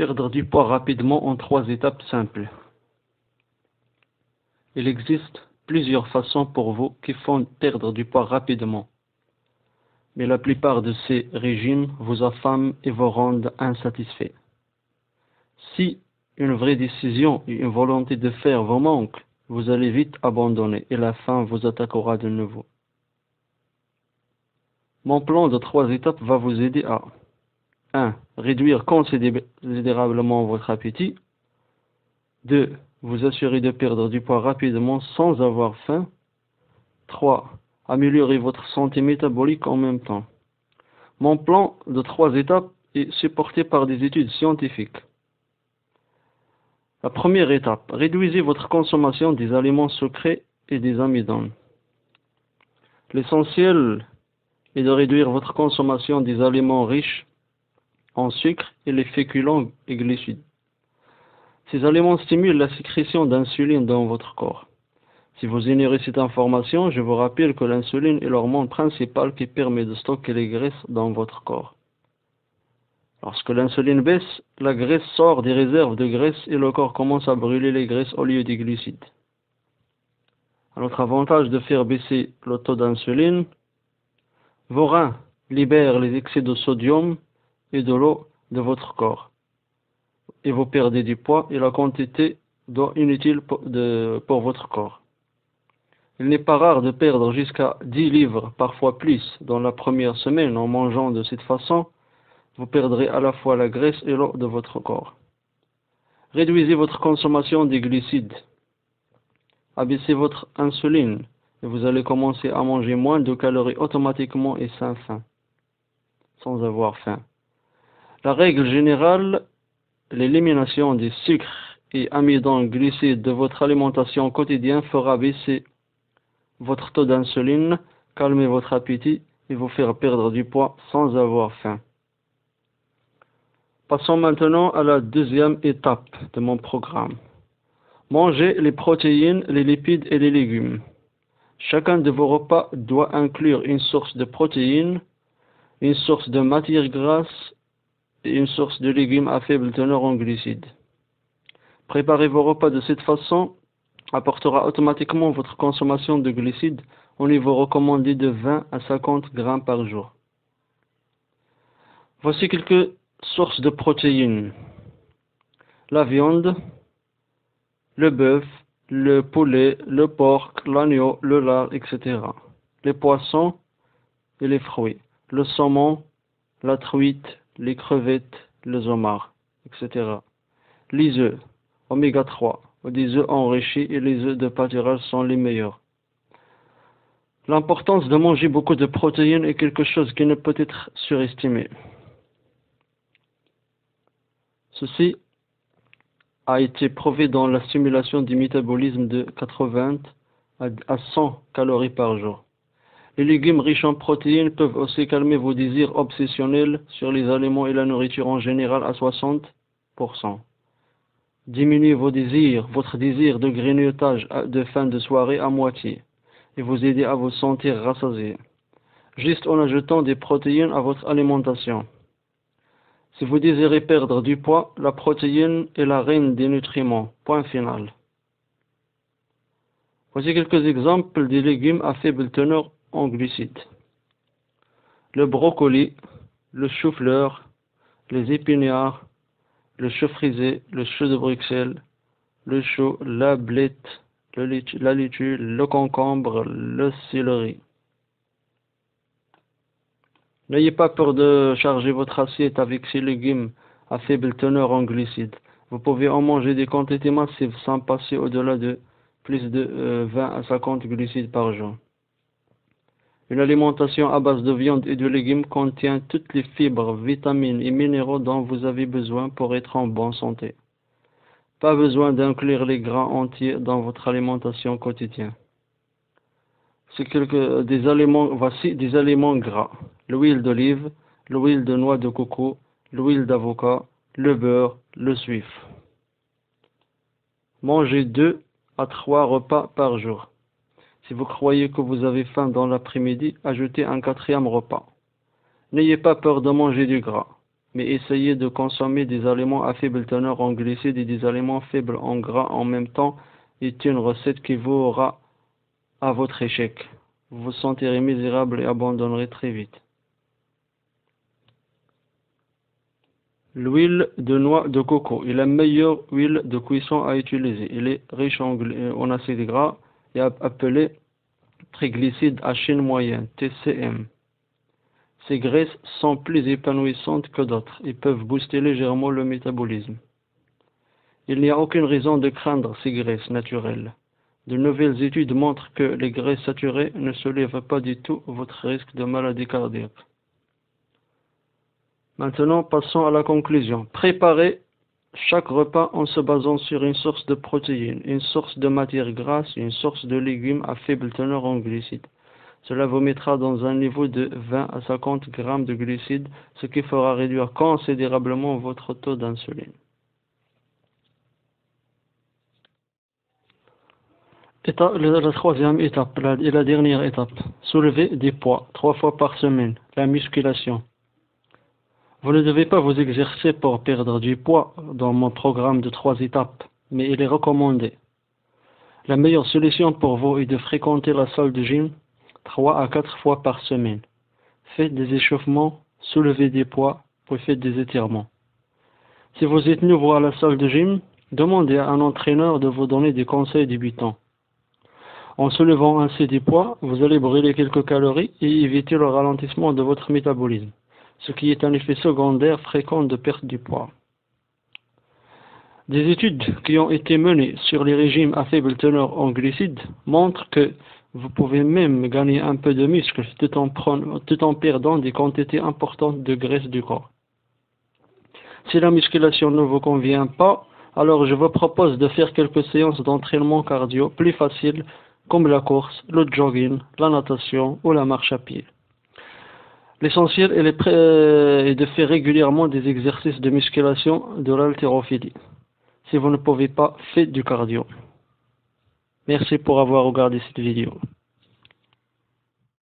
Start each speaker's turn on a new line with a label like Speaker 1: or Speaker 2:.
Speaker 1: Perdre du poids rapidement en 3 étapes simples. Il existe plusieurs façons pour vous qui font perdre du poids rapidement. Mais la plupart de ces régimes vous affament et vous rendent insatisfaits. Si une vraie décision et une volonté de faire vous manquent, vous allez vite abandonner et la faim vous attaquera de nouveau. Mon plan de 3 étapes va vous aider à 1. Réduire considérablement votre appétit. 2. Vous assurer de perdre du poids rapidement sans avoir faim. 3. Améliorer votre santé métabolique en même temps. Mon plan de 3 étapes est supporté par des études scientifiques. La première étape, réduisez votre consommation des aliments sucrés et des amidons. L'essentiel est de réduire votre consommation des aliments riches en sucre et les féculents et glucides. Ces aliments stimulent la sécrétion d'insuline dans votre corps. Si vous ignorez cette information, je vous rappelle que l'insuline est l'hormone principale qui permet de stocker les graisses dans votre corps. Lorsque l'insuline baisse, la graisse sort des réserves de graisse et le corps commence à brûler les graisses au lieu des glucides. Un autre avantage de faire baisser le taux d'insuline, vos reins libèrent les excès de sodium et de l'eau de votre corps et vous perdez du poids et la quantité d'eau inutile pour votre corps. Il n'est pas rare de perdre jusqu'à 10 livres, parfois plus, dans la première semaine en mangeant de cette façon. Vous perdrez à la fois la graisse et l'eau de votre corps. Réduisez votre consommation des glucides. Abaissez votre insuline et vous allez commencer à manger moins de calories automatiquement et sans faim. Sans avoir faim. La règle générale, l'élimination des sucres et amidons glucides de votre alimentation quotidienne fera baisser votre taux d'insuline, calmer votre appétit et vous faire perdre du poids sans avoir faim. Passons maintenant à la deuxième étape de mon programme. Mangez les protéines, les lipides et les légumes. Chacun de vos repas doit inclure une source de protéines, une source de matière grasse et une source de légumes à faible teneur en glucides. Préparer vos repas de cette façon apportera automatiquement votre consommation de glucides au niveau recommandé de 20 à 50 grammes par jour. Voici quelques sources de protéines. La viande, le bœuf, le poulet, le porc, l'agneau, le lard, etc. Les poissons et les fruits, le saumon, la truite, les crevettes, les homards, etc. Les œufs, oméga 3, des œufs enrichis et les œufs de pâturage sont les meilleurs. L'importance de manger beaucoup de protéines est quelque chose qui ne peut être surestimé. Ceci a été prouvé dans la stimulation du métabolisme de 80 à 100 calories par jour. Les légumes riches en protéines peuvent aussi calmer vos désirs obsessionnels sur les aliments et la nourriture en général à 60%. Diminuez votre désir de grignotage de fin de soirée à moitié et vous aider à vous sentir rassasié, juste en ajoutant des protéines à votre alimentation. Si vous désirez perdre du poids, la protéine est la reine des nutriments. Point final. Voici quelques exemples des légumes à faible teneur en glucides. Le brocoli, le chou-fleur, les épinards, le chou frisé, le chou de Bruxelles, le chou, la blette, la laitue, le concombre, le céleri. N'ayez pas peur de charger votre assiette avec ces légumes à faible teneur en glucides. Vous pouvez en manger des quantités massives sans passer au-delà de plus de 20 à 50 glucides par jour. Une alimentation à base de viande et de légumes contient toutes les fibres, vitamines et minéraux dont vous avez besoin pour être en bonne santé. Pas besoin d'inclure les gras entiers dans votre alimentation quotidienne. Voici des aliments gras. L'huile d'olive, l'huile de noix de coco, l'huile d'avocat, le beurre, le suif. Mangez 2 à 3 repas par jour. Si vous croyez que vous avez faim dans l'après-midi, ajoutez un 4e repas. N'ayez pas peur de manger du gras. mais essayez de consommer des aliments à faible teneur en glucides et des aliments faibles en gras en même temps est une recette qui vous aura à votre échec. Vous vous sentirez misérable et abandonnerez très vite. L'huile de noix de coco est la meilleure huile de cuisson à utiliser. Elle est riche en acides gras et appelée triglycides à chaîne moyenne, TCM. Ces graisses sont plus épanouissantes que d'autres et peuvent booster légèrement le métabolisme. Il n'y a aucune raison de craindre ces graisses naturelles. De nouvelles études montrent que les graisses saturées ne soulèvent pas du tout votre risque de maladie cardiaque. Maintenant, passons à la conclusion. Préparez chaque repas en se basant sur une source de protéines, une source de matière grasse et une source de légumes à faible teneur en glucides. Cela vous mettra dans un niveau de 20 à 50 grammes de glucides, ce qui fera réduire considérablement votre taux d'insuline. La troisième étape et la dernière étape, soulever des poids 3 fois par semaine, la musculation. Vous ne devez pas vous exercer pour perdre du poids dans mon programme de 3 étapes, mais il est recommandé. La meilleure solution pour vous est de fréquenter la salle de gym 3 à 4 fois par semaine. Faites des échauffements, soulevez des poids, puis faites des étirements. Si vous êtes nouveau à la salle de gym, demandez à un entraîneur de vous donner des conseils débutants. En soulevant ainsi des poids, vous allez brûler quelques calories et éviter le ralentissement de votre métabolisme, ce qui est un effet secondaire fréquent de perte du poids. Des études qui ont été menées sur les régimes à faible teneur en glucides montrent que vous pouvez même gagner un peu de muscle tout en perdant des quantités importantes de graisse du corps. Si la musculation ne vous convient pas, alors je vous propose de faire quelques séances d'entraînement cardio plus faciles comme la course, le jogging, la natation ou la marche à pied. L'essentiel est de faire régulièrement des exercices de musculation de l'haltérophilie. Si vous ne pouvez pas, faites du cardio. Merci pour avoir regardé cette vidéo.